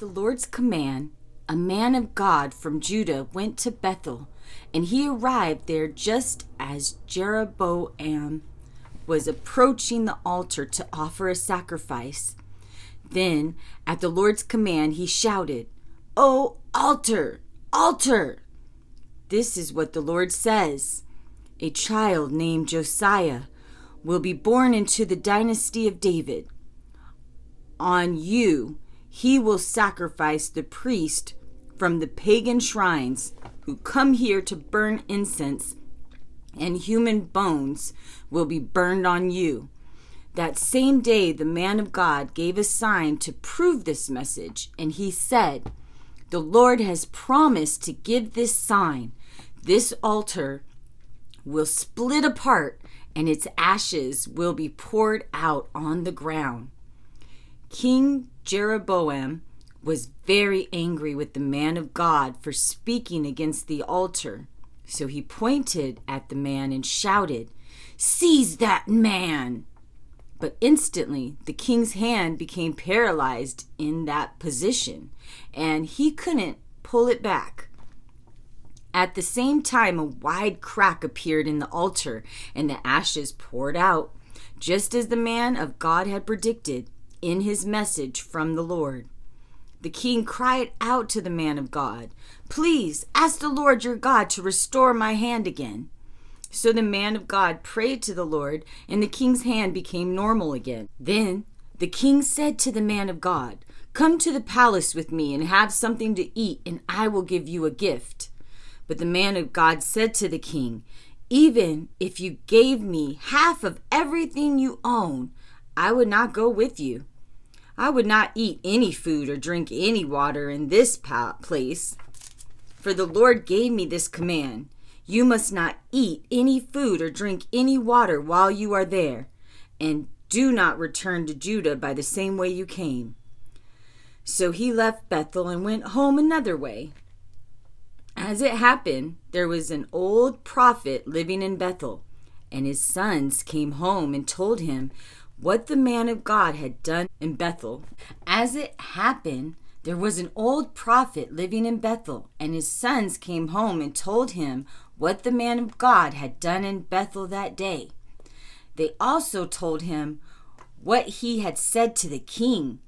the Lord's command, a man of God from Judah went to Bethel, and he arrived there just as Jeroboam was approaching the altar to offer a sacrifice. Then, at the Lord's command, he shouted, "Oh, altar, altar!" This is what the Lord says. A child named Josiah will be born into the dynasty of David. On you, he will sacrifice the priest from the pagan shrines who come here to burn incense, and human bones will be burned on you. That same day, the man of God gave a sign to prove this message, and he said, "The Lord has promised to give this sign. This altar will split apart, and its ashes will be poured out on the ground." King Jeroboam was very angry with the man of God for speaking against the altar. So he pointed at the man and shouted, "Seize that man!" But instantly the king's hand became paralyzed in that position, and he couldn't pull it back. At the same time, a wide crack appeared in the altar, and the ashes poured out, just as the man of God had predicted in his message from the Lord. The king cried out to the man of God, "Please ask the Lord your God to restore my hand again." So the man of God prayed to the Lord, and the king's hand became normal again. Then the king said to the man of God, "Come to the palace with me and have something to eat, and I will give you a gift." But the man of God said to the king, "Even if you gave me half of everything you own, I would not go with you. I would not eat any food or drink any water in this place. For the Lord gave me this command: you must not eat any food or drink any water while you are there, and do not return to Judah by the same way you came." So he left Bethel and went home another way. As it happened, there was an old prophet living in Bethel, and his sons came home and told him what the man of God had done in Bethel. As it happened, there was an old prophet living in Bethel, and his sons came home and told him what the man of God had done in Bethel that day. They also told him what he had said to the king.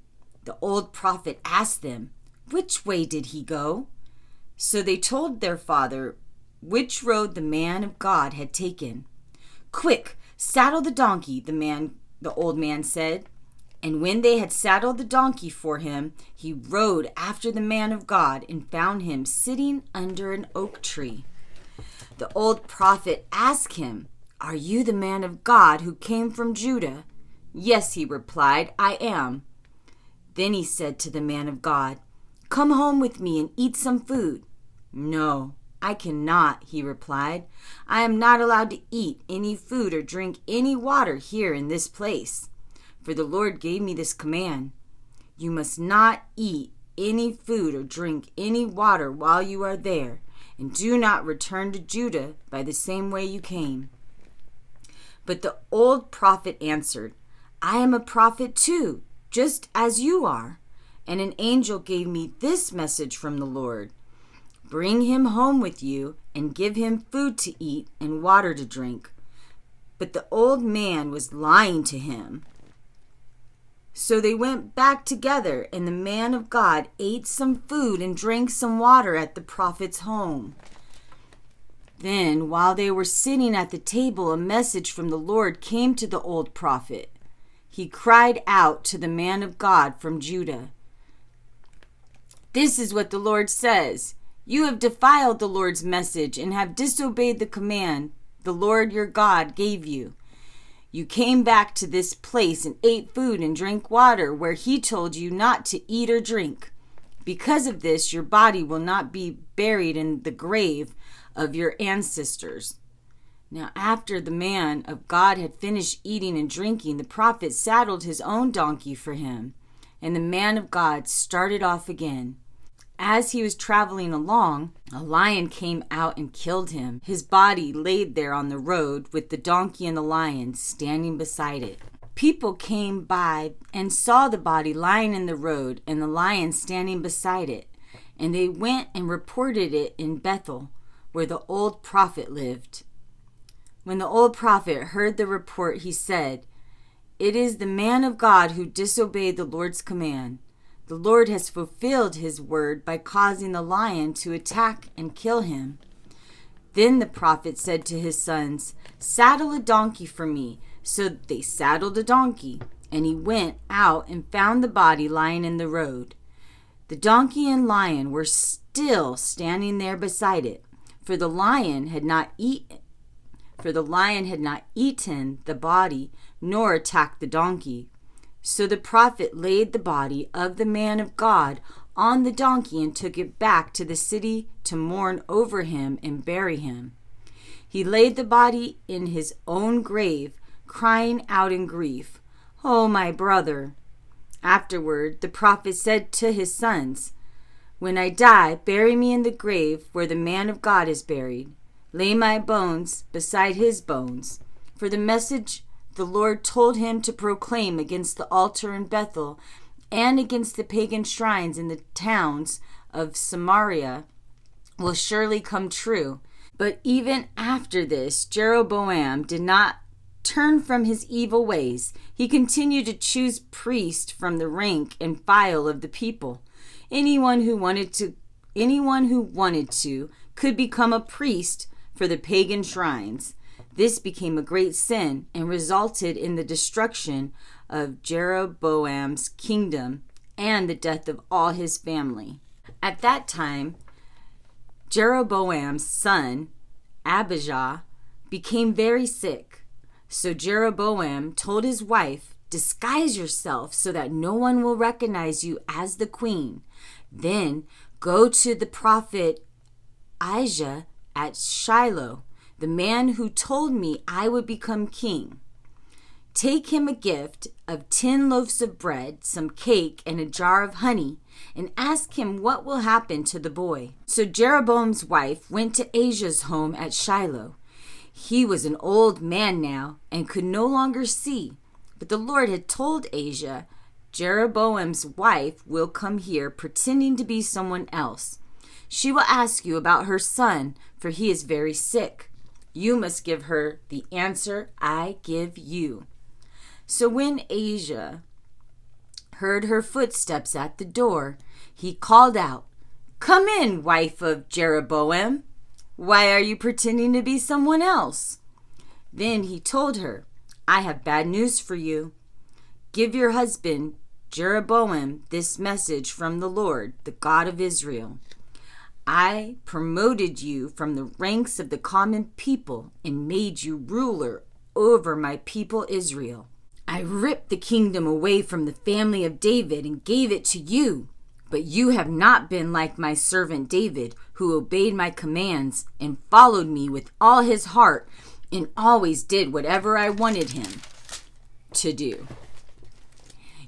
The old prophet asked them, "Which way did he go?" So they told their father which road the man of God had taken. "Quick, saddle the donkey," the old man said. And when they had saddled the donkey for him, he rode after the man of God and found him sitting under an oak tree. The old prophet asked him, "Are you the man of God who came from Judah?" "Yes," he replied, "I am." Then he said to the man of God, "Come home with me and eat some food." "No, I cannot," he replied. "I am not allowed to eat any food or drink any water here in this place. For the Lord gave me this command: you must not eat any food or drink any water while you are there, and do not return to Judah by the same way you came." But the old prophet answered, "I am a prophet too, just as you are. And an angel gave me this message from the Lord: bring him home with you and give him food to eat and water to drink." But the old man was lying to him. So they went back together, and the man of God ate some food and drank some water at the prophet's home. Then, while they were sitting at the table, a message from the Lord came to the old prophet. He cried out to the man of God from Judah, "This is what the Lord says: you have defiled the Lord's message and have disobeyed the command the Lord your God gave you. You came back to this place and ate food and drank water where he told you not to eat or drink. Because of this, your body will not be buried in the grave of your ancestors." Now, after the man of God had finished eating and drinking, the prophet saddled his own donkey for him, and the man of God started off again. As he was traveling along, a lion came out and killed him. His body laid there on the road with the donkey and the lion standing beside it. people came by and saw the body lying in the road and the lion standing beside it. And they went and reported it in Bethel, where the old prophet lived. When the old prophet heard the report, he said, "It is the man of God who disobeyed the Lord's command. The Lord has fulfilled his word by causing the lion to attack and kill him." Then the prophet said to his sons, "Saddle a donkey for me." So they saddled a donkey, and he went out and found the body lying in the road. The donkey and lion were still standing there beside it, for the lion had not eaten the body, nor attacked the donkey. So the prophet laid the body of the man of God on the donkey and took it back to the city to mourn over him and bury him. He laid the body in his own grave, crying out in grief, "Oh, my brother!" Afterward, the prophet said to his sons, "When I die, bury me in the grave where the man of God is buried. Lay my bones beside his bones." For the message the Lord told him to proclaim against the altar in Bethel and against the pagan shrines in the towns of Samaria will surely come true. But even after this, Jeroboam did not turn from his evil ways. He continued to choose priests from the rank and file of the people. Anyone who wanted to could become a priest for the pagan shrines. This became a great sin and resulted in the destruction of Jeroboam's kingdom and the death of all his family. At that time, Jeroboam's son, Abijah, became very sick. So Jeroboam told his wife, "Disguise yourself so that no one will recognize you as the queen. Then go to the prophet Ahijah at Shiloh, the man who told me I would become king. Take him a gift of 10 loaves of bread, some cake, and a jar of honey, and ask him what will happen to the boy." So Jeroboam's wife went to Ahijah's home at Shiloh. He was an old man now and could no longer see. But the Lord had told Ahijah, "Jeroboam's wife will come here pretending to be someone else. She will ask you about her son, for he is very sick. You must give her the answer I give you." So when Ahijah heard her footsteps at the door, he called out, "Come in, wife of Jeroboam. Why are you pretending to be someone else?" Then he told her, "I have bad news for you. Give your husband Jeroboam this message from the Lord, the God of Israel. I promoted you from the ranks of the common people and made you ruler over my people Israel. I ripped the kingdom away from the family of David and gave it to you. But you have not been like my servant David, who obeyed my commands and followed me with all his heart and always did whatever I wanted him to do.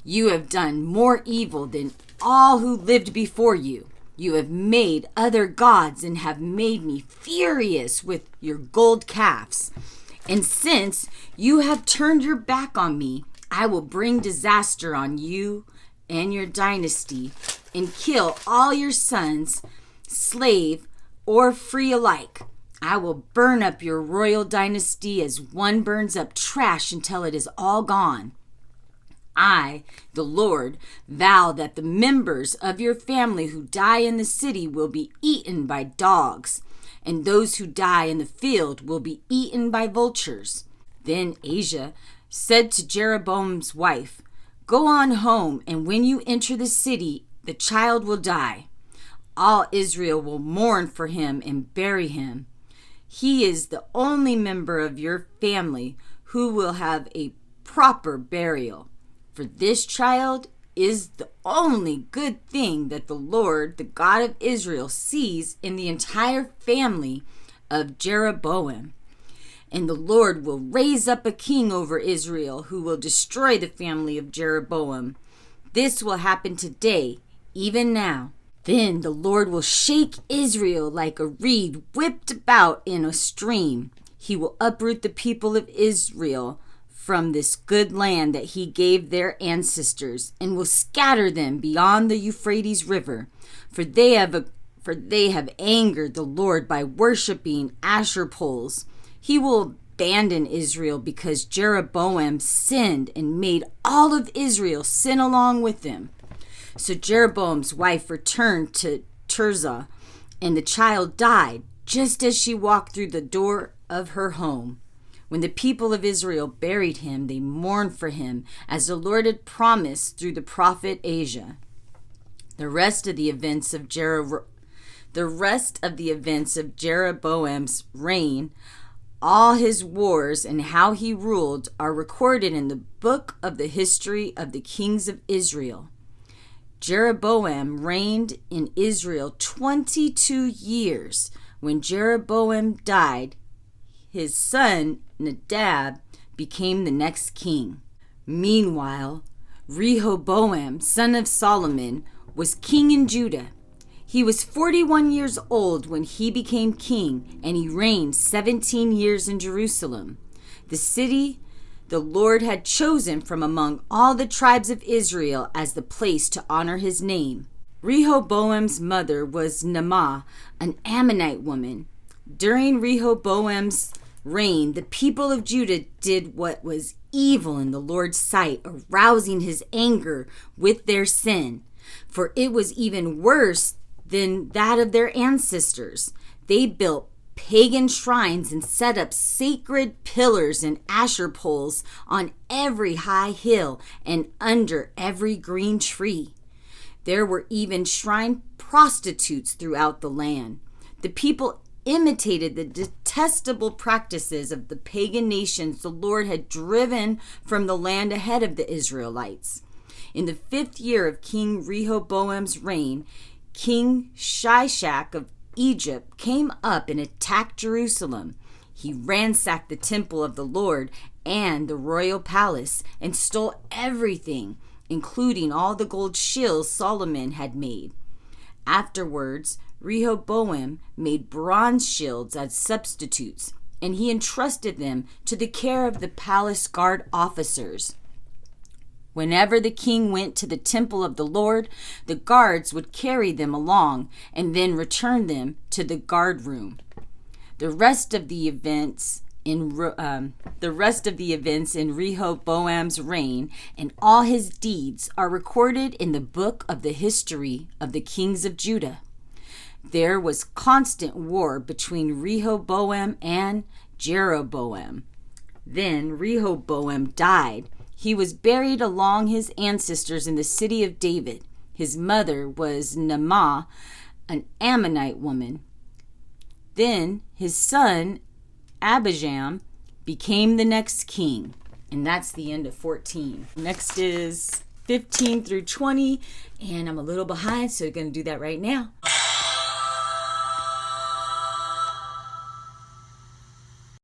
You have done more evil than all who lived before you. You have made other gods and have made me furious with your gold calves. And since you have turned your back on me, I will bring disaster on you and your dynasty and kill all your sons, slave or free alike. I will burn up your royal dynasty as one burns up trash until it is all gone. I, the Lord, vow that the members of your family who die in the city will be eaten by dogs, and those who die in the field will be eaten by vultures." Then Ahijah said to Jeroboam's wife, "Go on home, and when you enter the city, the child will die. All Israel will mourn for him and bury him. He is the only member of your family who will have a proper burial. For this child is the only good thing that the Lord, the God of Israel, sees in the entire family of Jeroboam. And the Lord will raise up a king over Israel who will destroy the family of Jeroboam. This will happen today, even now. Then the Lord will shake Israel like a reed whipped about in a stream. He will uproot the people of Israel from this good land that he gave their ancestors, and will scatter them beyond the Euphrates River, for they have angered the Lord by worshiping Asher poles. He will abandon Israel because Jeroboam sinned and made all of Israel sin along with him. So Jeroboam's wife returned to Tirzah, and the child died just as she walked through the door of her home. When the people of Israel buried him, they mourned for him, as the Lord had promised through the prophet Asa. The rest of the events of Jeroboam's reign, all his wars, and how he ruled are recorded in the book of the history of the kings of Israel. Jeroboam reigned in Israel 22 years. When Jeroboam died, his son Nadab became the next king. Meanwhile, Rehoboam, son of Solomon, was king in Judah. He was 41 years old when he became king, and he reigned 17 years in Jerusalem, the city the Lord had chosen from among all the tribes of Israel as the place to honor his name. Rehoboam's mother was Naamah, an Ammonite woman. During Rehoboam's reign, the people of Judah did what was evil in the Lord's sight, arousing his anger with their sin. For it was even worse than that of their ancestors. They built pagan shrines and set up sacred pillars and Asher poles on every high hill and under every green tree. There were even shrine prostitutes throughout the land. The people imitated the detestable practices of the pagan nations the Lord had driven from the land ahead of the Israelites. In the 5th year of King Rehoboam's reign, King Shishak of Egypt came up and attacked Jerusalem. He ransacked the temple of the Lord and the royal palace and stole everything, including all the gold shields Solomon had made. Afterwards, Rehoboam made bronze shields as substitutes, and he entrusted them to the care of the palace guard officers. Whenever the king went to the temple of the Lord, the guards would carry them along and then return them to the guard room. The rest of the events in Rehoboam's reign and all his deeds are recorded in the book of the history of the kings of Judah. There was constant war between Rehoboam and Jeroboam. Then Rehoboam died. He was buried along his ancestors in the city of David. His mother was Naamah, an Ammonite woman. Then his son Abijam became the next king. And that's the end of 14. Next is 15 through 20. And I'm a little behind, so we're going to do that right now.